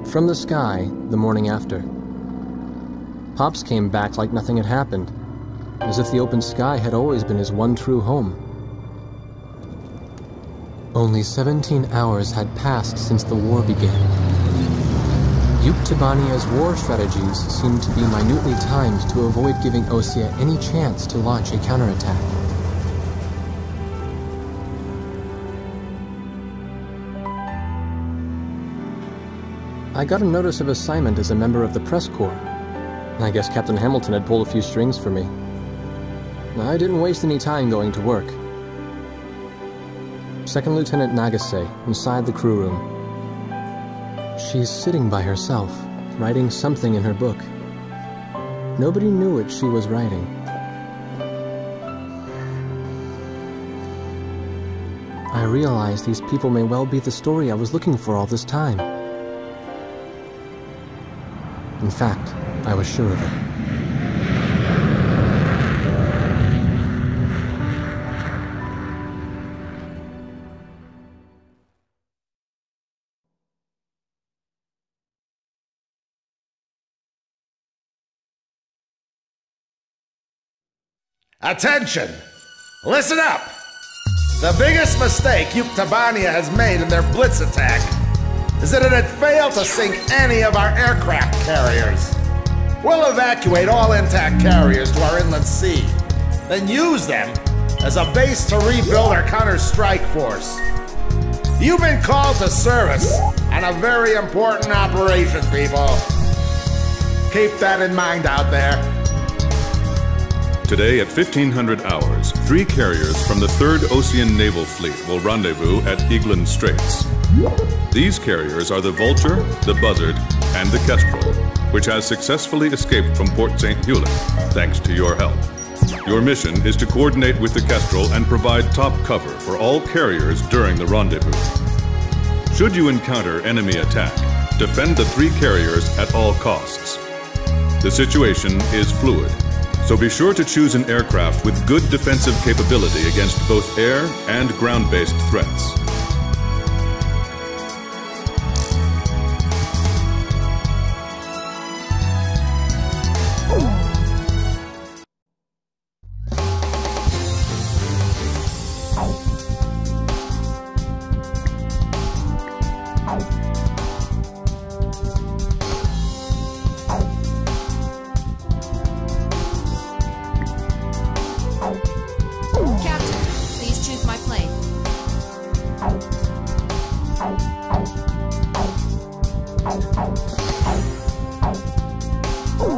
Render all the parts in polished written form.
from the sky the morning after. Pops came back like nothing had happened, as if the open sky had always been his one true home. Only 17 hours had passed since the war began. Yuktibania's war strategies seemed to be minutely timed to avoid giving Osea any chance to launch a counterattack. I got a notice of assignment as a member of the press corps. I guess Captain Hamilton had pulled a few strings for me. I didn't waste any time going to work. Second Lieutenant Nagase, inside the crew room. She's sitting by herself, writing something in her book. Nobody knew what she was writing. I realized these people may well be the story I was looking for all this time. In fact, I was sure of it. Attention! Listen up! The biggest mistake Yuktibania has made in their blitz attack is that it had failed to sink any of our aircraft carriers. We'll evacuate all intact carriers to our inland sea, then use them as a base to rebuild our counter-strike force. You've been called to service on a very important operation, people. Keep that in mind out there. Today at 1500 hours, 3 carriers from the 3rd Ocean Naval Fleet will rendezvous at Eglin Straits. These carriers are the Vulture, the Buzzard, and the Kestrel, which has successfully escaped from Port St. Hewlett, thanks to your help. Your mission is to coordinate with the Kestrel and provide top cover for all carriers during the rendezvous. Should you encounter enemy attack, defend the 3 carriers at all costs. The situation is fluid, so be sure to choose an aircraft with good defensive capability against both air and ground-based threats.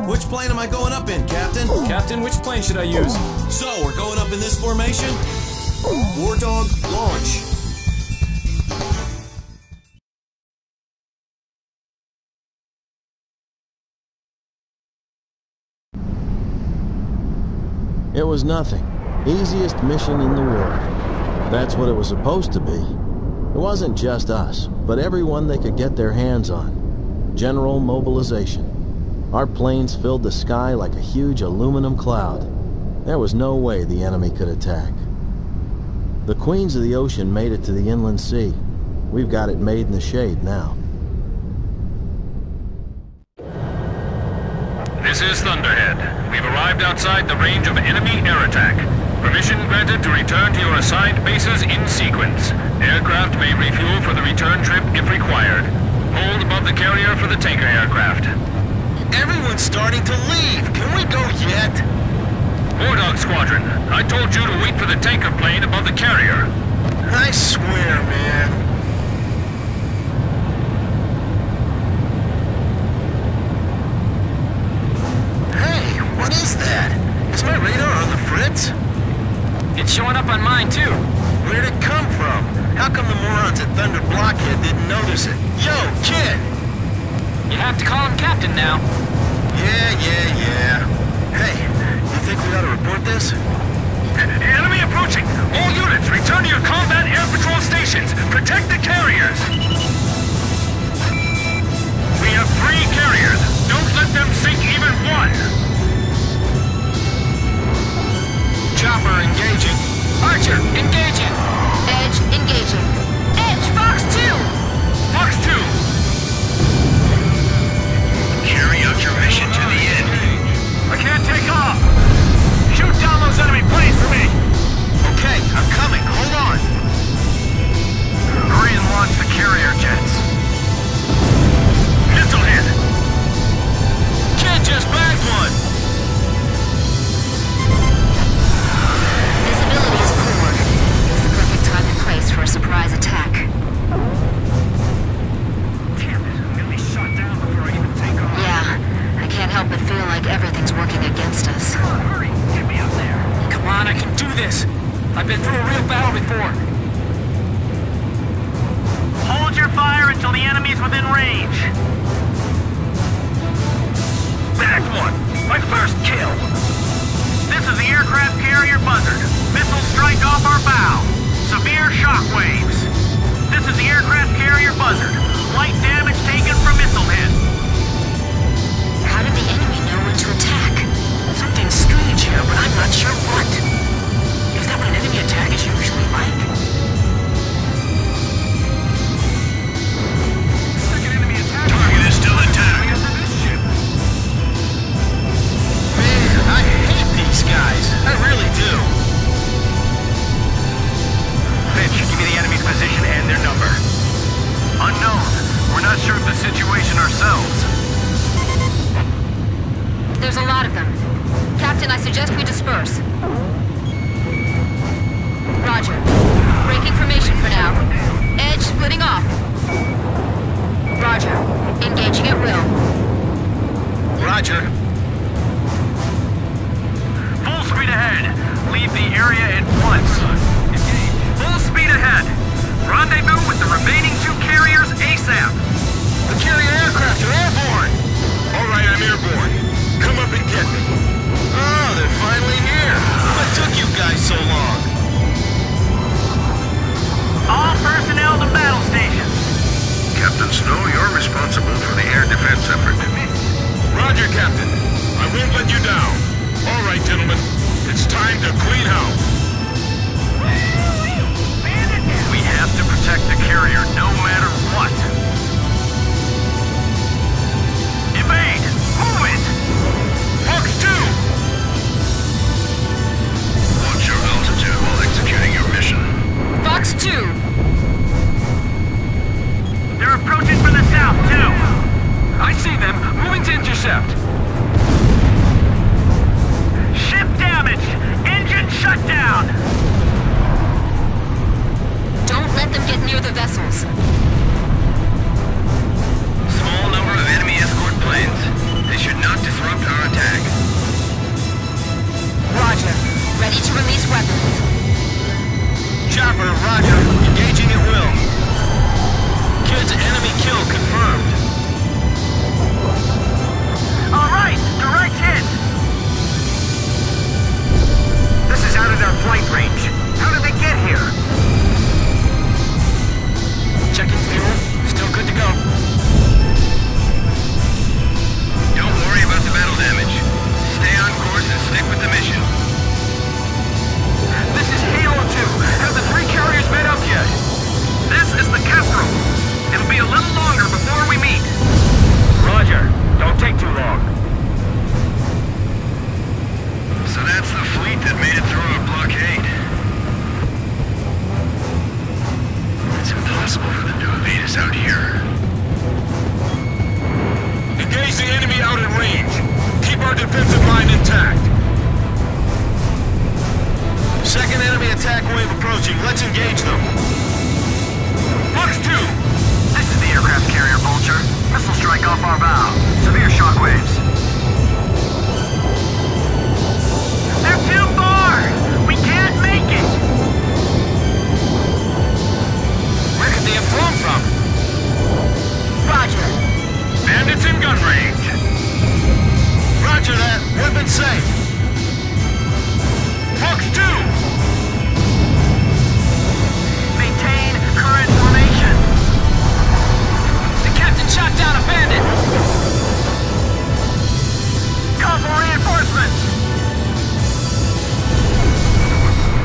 Which plane am I going up in, Captain? Captain, which plane should I use? So, we're going up in this formation? War Dog, launch. It was nothing. Easiest mission in the world. That's what it was supposed to be. It wasn't just us, but everyone they could get their hands on. General mobilization. Our planes filled the sky like a huge aluminum cloud. There was no way the enemy could attack. The Queens of the Ocean made it to the inland sea. We've got it made in the shade now. This is Thunderhead. We've arrived outside the range of enemy air attack. Permission granted to return to your assigned bases in sequence. Aircraft may refuel for the return trip if required. Hold above the carrier for the tanker aircraft. Everyone's starting to leave. Can we go yet? War Dog Squadron, I told you to wait for the tanker plane above the carrier. I swear, man. Hey, what is that? Is my radar on the fritz? It's showing up on mine, too. Where'd it come from? How come the morons at Thunder Blockhead didn't notice it? Yo, kid! You have to call him Captain now. Yeah. Hey, you think we ought to report this? Enemy approaching! All units, return to your combat air patrol stations! Protect the carriers! We have 3 carriers! Don't let them sink even one! Chopper engaging. Archer, engaging. Edge engaging. Edge, Fox 2! Fox 2! enemies within range. That's one. My first kill. This is the aircraft carrier Buzzard. Missiles strike off our bow. Severe shock waves. This is the aircraft carrier Buzzard. Light damage taken from missile hit. How did the enemy know when to attack? Something's strange here, but I'm not sure what. Is that what an enemy attack is usually like? Second enemy attack. Target is still intact. Man, I hate these guys. I really do. Fitch, give me the enemy's position and their number. Unknown. We're not sure of the situation ourselves. There's a lot of them. Captain, I suggest we disperse. Roger. Breaking formation for now. Edge splitting off. Roger. Engaging at will. Roger. Full speed ahead. Leave the area at once. Full speed ahead. Rendezvous with the remaining 2 carriers ASAP. The carrier aircraft are airborne. All right, I'm airborne. Come up and get me. Oh, they're finally here. What took you guys so long? All personnel to battle stations. Captain Snow, you're responsible for the air defense effort. Roger, Captain. I won't let you down. All right, gentlemen. It's time to clean house. We have to protect the carrier no matter what. Evade! Move it! Fox 2! Watch your altitude while executing your mission. Fox 2. They're approaching from the south, too. I see them. Moving to intercept. Ship damage! Engine shut down! Don't let them get near the vessels. Small number of enemy escort planes. They should not disrupt our attack. Roger. Ready to release weapons. Chopper, roger. Engaging at will. Kids, enemy kill confirmed. All right, direct hit. This is out of their flight range. How did they get here? Checking fuel. Still good to go. Don't worry about the battle damage. Stay on course and stick with the mission. This is Halo 2. Have the 3 carriers made up yet? This is the Kestrel. It'll be a little longer before we meet. Roger. Don't take too long. So that's the fleet that made it through our blockade. It's impossible for them to evade us out here. Engage the enemy out at range. Keep our defensive line intact. Second enemy attack wave approaching. Let's engage them. Fox 2! This is the aircraft carrier Vulture. Missile strike off our bow. Severe shockwaves. They're too far! We can't make it! Where could they have flown from? Roger. Bandits in gun range. Roger that. Weapon safe. Fox 2! Maintain current formation. The captain shot down a bandit. Call for reinforcements.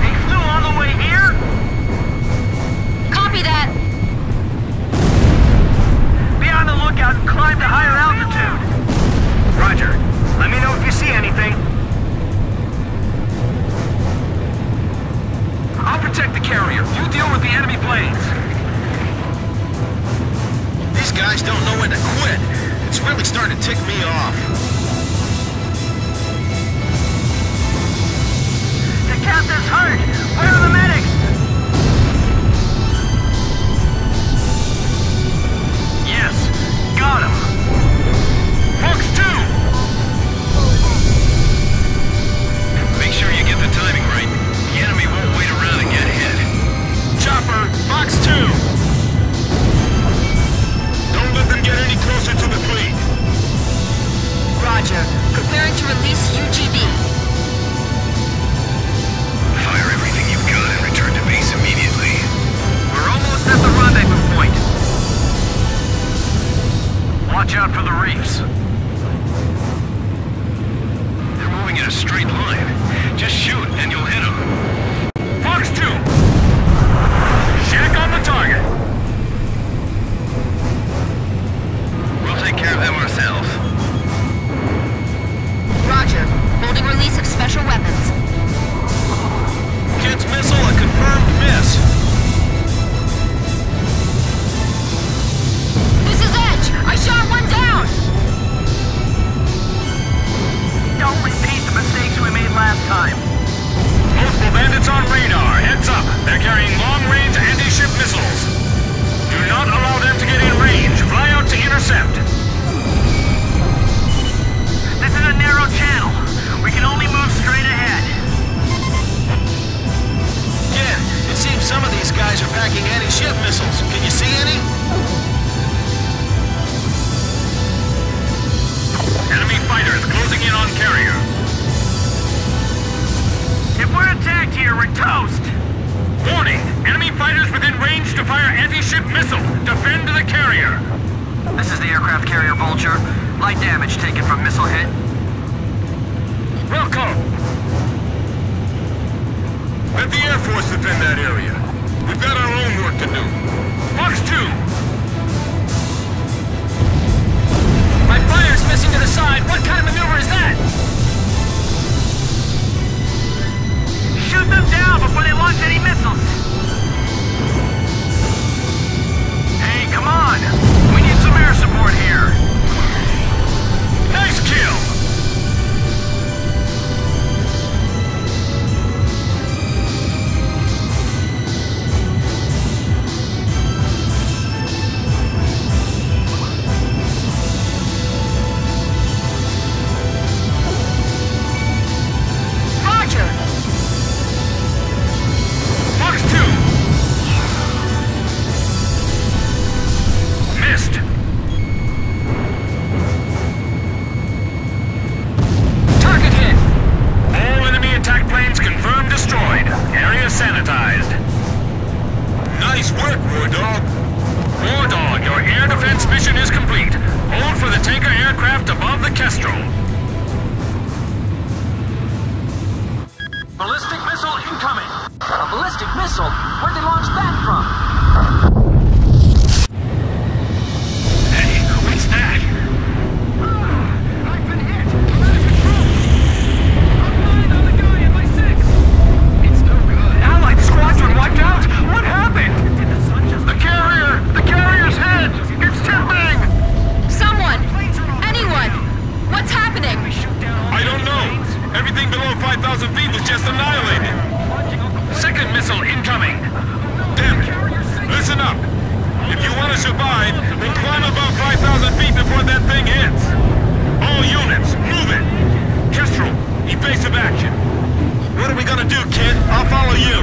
He flew all the way here? Copy that. Be on the lookout and climb to higher altitude. Roger. Let me know if you see anything. I'll protect the carrier. You deal with the enemy planes. These guys don't know when to quit. It's really starting to tick me off. The captain's hurt. Where are the medics? Yes. Got him. Fox 2! Make sure you get the timing right. The enemy won't wait around and get hit. Chopper, Fox 2! out for the reefs. They're moving in a straight line. Just shoot and you'll hit them. Fox 2! Shack on the target. We'll take care of them ourselves. Roger. Holding release of special weapons. Kid's missile a confirmed miss. This is Edge! I shot one down! Don't repeat the mistakes we made last time. Multiple bandits on radar. Heads up. They're carrying long-range anti-ship missiles. Do not allow them to get in range. Fly out to intercept. This is a narrow channel. We can only move straight ahead. Ken, it seems some of these guys are packing anti-ship missiles. Can you see any? Enemy fighters closing in on carrier. If we're attacked here, we're toast! Warning! Enemy fighters within range to fire anti-ship missile. Defend the carrier. This is the aircraft carrier Vulture. Light damage taken from missile hit. Welcome! Let the Air Force defend that area. We've got our own work to do. Fox 2! My fire's missing to the side. What kind of maneuver is that? Shoot them down before they launch any missiles! Hey, come on! We need some air support here! Nice kill! Sanitized. Nice work, War Dog. War Dog, your air defense mission is complete. Hold for the tanker aircraft above the Kestrel. Ballistic missile incoming! A ballistic missile? Where'd they launch that from? Hey, what's that? I've been hit! I'm out of control! I'm lying on the guy in my six! It's no good. Allied squadron wiped out? What happened? Did the sun just... The carrier's head! It's tipping! Someone! Anyone! What's happening? I don't know. Everything below 5,000 feet was just annihilated. Second missile incoming. Damn it. Listen up. If you want to survive, then climb above 5,000 feet before that thing hits. All units, move it. Kestrel, evasive action. What are we gonna do, kid? I'll follow you.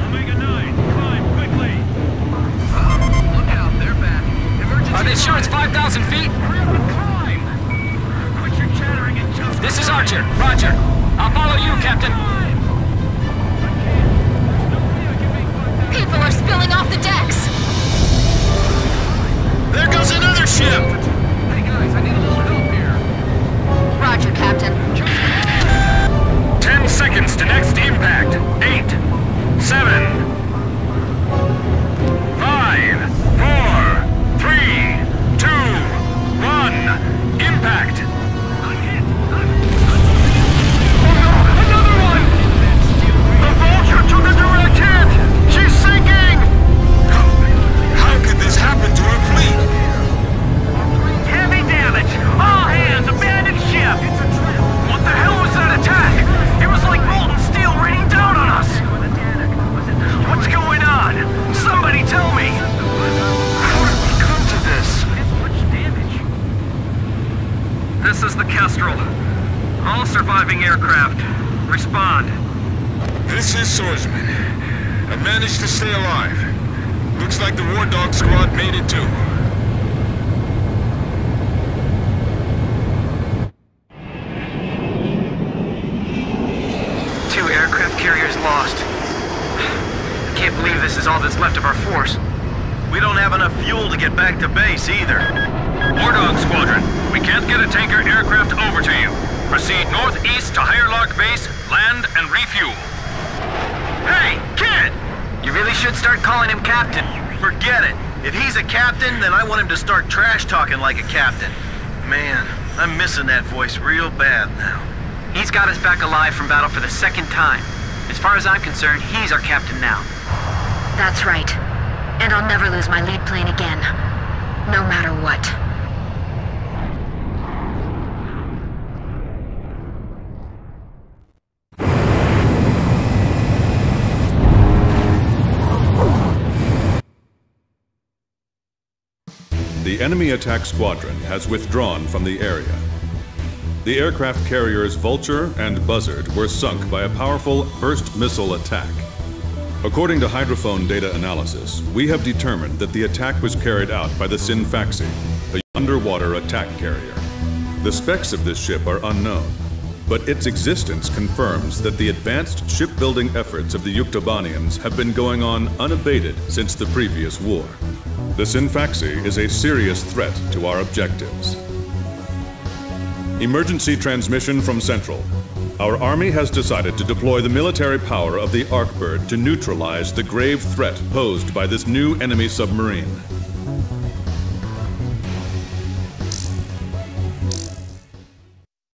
Omega 9, climb quickly. Look out, they're back. Emergency. Are they sure it's 5,000 feet? Hurry up and climb. Quit your chattering and just... This is Archer. Roger. I'll follow you, Captain. People are spilling off the decks! There goes another ship! Hey guys, I need a little help here. Roger, Captain. 10 seconds to next impact. 8, 7, 5, 4, 3, 2, 1. Impact! Oh no! Another one! The Vulture took a direct hit! She's sinking! How could this happen to our fleet? Heavy damage! All hands, abandon ship! What the hell was that attack? It was like molten steel raining down on us! What's going on? Somebody tell me! How did we come to this? This is the Kestrel. All surviving aircraft. Respond. This is Swordsman. I managed to stay alive. Looks like the War Dog squad made it too. Two aircraft carriers lost. Can't believe this is all that's left of our force. We don't have enough fuel to get back to base either. War Dog Squadron, we can't get a tanker aircraft over to you. Proceed northeast to Higher Lark Base, land and refuel. Hey, kid! You really should start calling him Captain. Forget it. If he's a captain, then I want him to start trash talking like a captain. Man, I'm missing that voice real bad now. He's got us back alive from battle for the second time. As far as I'm concerned, he's our captain now. That's right. And I'll never lose my lead plane again. No matter what. The enemy attack squadron has withdrawn from the area. The aircraft carriers Vulture and Buzzard were sunk by a powerful burst missile attack. According to hydrophone data analysis, we have determined that the attack was carried out by the Sinfaxi, the underwater attack carrier. The specs of this ship are unknown, but its existence confirms that the advanced shipbuilding efforts of the Yuktobanians have been going on unabated since the previous war. The Sinfaxi is a serious threat to our objectives. Emergency transmission from Central. Our Army has decided to deploy the military power of the Arkbird to neutralize the grave threat posed by this new enemy submarine.